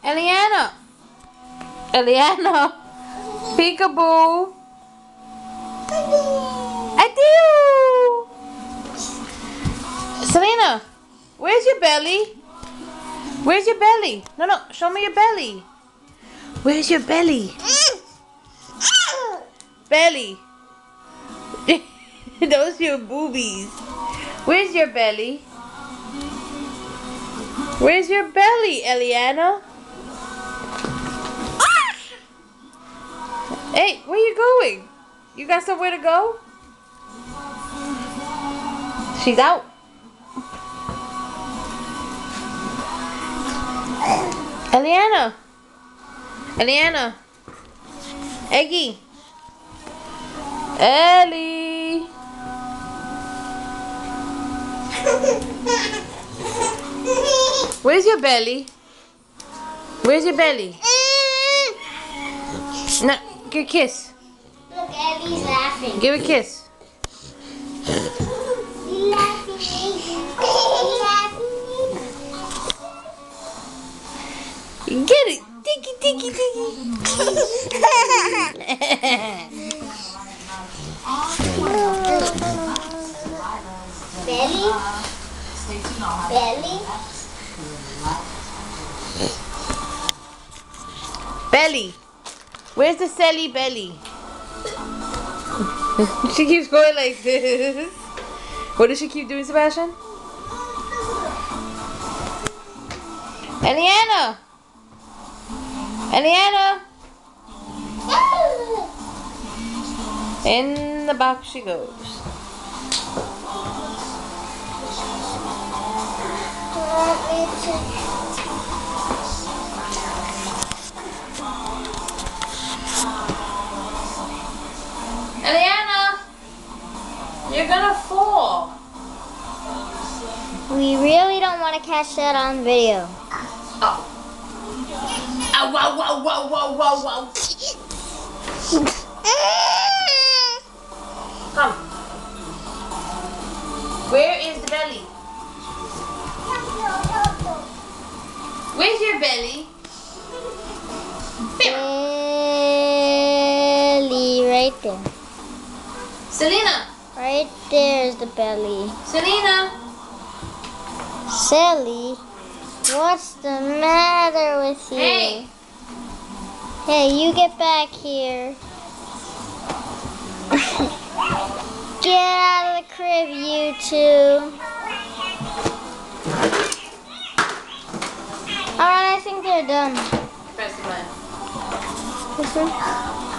Eliana. Eliana. Peekaboo. Adieu. Selena, where's your belly? Where's your belly? No, no, show me your belly. Where's your belly? Belly. Those are your boobies. Where's your belly? Where's your belly, Eliana? Hey, where you going? You got somewhere to go? She's out. Eliana. Eliana. Eggie. Ellie. Where's your belly? Where's your belly? No, give a kiss. Look, Ellie's laughing. Give a kiss. He's laughing. Get it. Diggy, diggy, diggy. Belly? Belly? Belly. Where's the Sally belly? She keeps going like this. What does she keep doing, Sebastian? Eliana! Eliana! In the box she goes. Eliana! You're gonna fall. We really don't want to catch that on video. Oh. Ow, wow, wow, wow, wow, wow, wow. Come. Where is the belly? Where's your belly? Belly right there. Selena. Right there is the belly. Selena. Sally, what's the matter with you? Hey. Hey, you get back here. Get out of the crib, you two. Alright, I think they're done. Press the button. This one?